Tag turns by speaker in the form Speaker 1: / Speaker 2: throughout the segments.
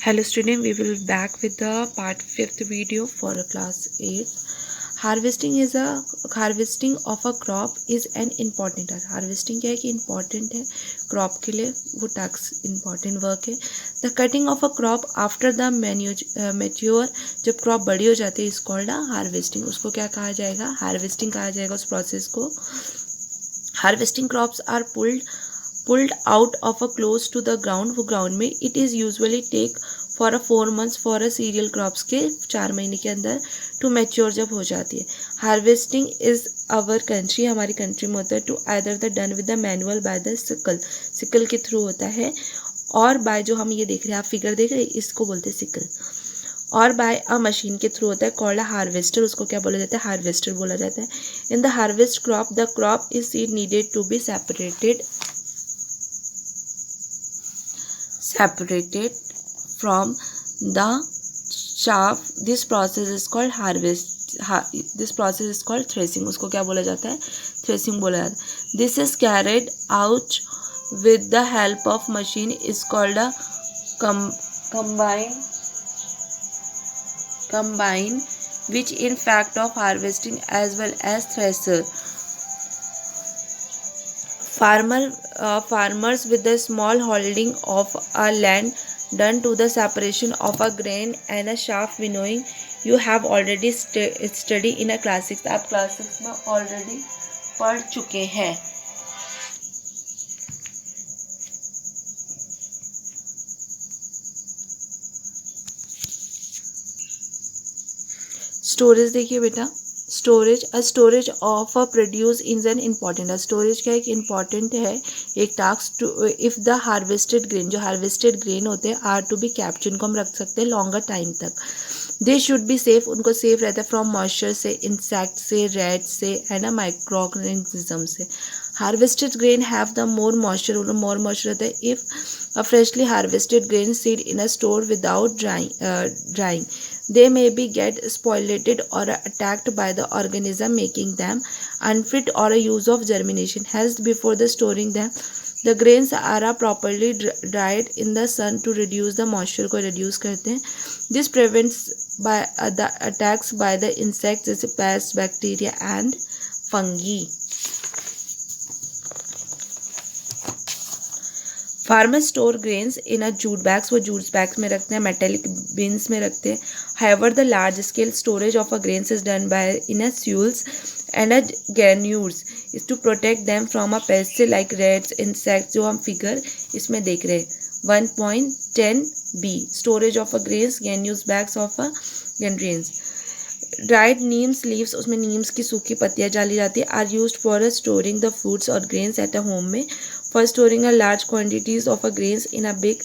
Speaker 1: Hello student, we will back with the part 5th video for class 8. Harvesting of a crop is an important task. Harvesting क्या है कि important है crop के लिए, वो task important work है. The cutting of a crop after the mature, जब crop बड़ी हो जाती है is called a harvesting. उसको क्या कहा जाएगा? Harvesting कहा जाएगा उस process को. Harvesting crops are pulled out of a close to the ground, वो ground में. It is usually take for a 4 months for a cereal crops के 4 महीने के अंदर to mature जब हो जाती है. Harvesting is our country, हमारी country में होता है to either the done with the manual by the sickle के थ्रू होता है, और बाय जो हम ये देख रहे हैं, आप फिगर देख रहे हैं, इसको बोलते हैं सिकल, और बाय अ मशीन के थ्रू होता है कॉल्ड अ हार्वेस्टर. उसको क्या बोला जाता है? हार्वेस्टर बोला जाता है. In the harvest crop the crop is seed needed to be separated from the chaff. This process is called this process is called threshing. उसको क्या बोला जाता है? threshing बोला जाता है. This is carried out with the help of machine is called a combine, which in fact of harvesting as well as thresher. Farmers with the small holding of a land done to the separation of a grain and a chaff winnowing. You have already studied in a classics. आप classics में already पढ़ चुके हैं. Storage देखिए बेटा. Storage of a produce is an important. Storage क्या एक important है, एक task. To if the harvested grain, जो हार्वेस्टेड ग्रेन होते हैं, आर टू बी कैप्चर, इनको हम रख सकते हैं लॉन्गर टाइम तक. दे शुड बी सेफ, उनको सेफ रहता है फ्रॉम मॉइस्चर से, इंसेक्ट से, रेड से एंड माइक्रो ऑर्गेनिज्म से. Harvested grain have the more moisture, उनको मोर मॉइस्चर रहता है. If a freshly harvested grain seed in a store without drawing, they may be get spoiled or attacked by the organism, making them unfit or a use of germination. Hence, before the storing them, the grains are properly dried in the sun to reduce the moisture को reduce करते हैं. This prevents by the attacks by the insects जैसे pests, bacteria and fungi. Farmer store grains in a jute bags, वो jute bags में रखते हैं, metallic bins में रखते हैं. However the large scale storage of a grains is done by in a silos and a granules is to protect them from a pest like rats, insects, जो हम figure इसमें देख रहे हैं. 1.10b storage of a grains, granules bags of a grains. Dried neems leaves, उसमें names की सूखी पत्तियाँ डाली जाती है. Are used for storing the foods और ग्रेन्स एट अ होम में. For storing a large quantities of a grains in a big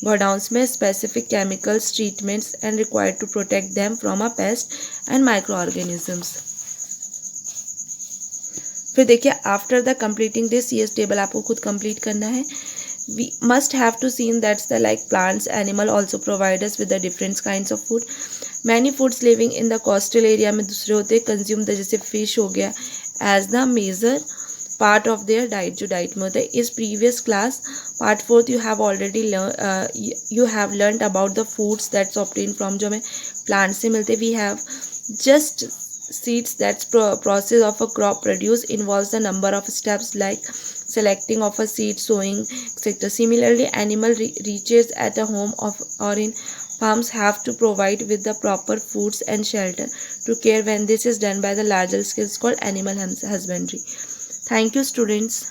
Speaker 1: godowns में specific chemicals treatments and required to protect them from a pest and micro organisms. फिर देखिए, after the completing this, ये table आपको खुद complete करना है. We must have to see that's the like plants, animal also provide us with the different kinds of food. Many foods living in the coastal area में दूसरे होते हैं consume the, जैसे fish हो गया, as the major part of their diet, जो diet में होता है. इस previous class part 4th you have already you have learned about the foods that's obtained from, जो हमें plants से मिलते. We have just seeds. That's process of a crop produce involves the number of steps like selecting of a seed, sowing, etc. Similarly, animal reaches at a home of or in farms have to provide with the proper foods and shelter to care. When this is done by the larger scale, it's called animal husbandry. Thank you, students.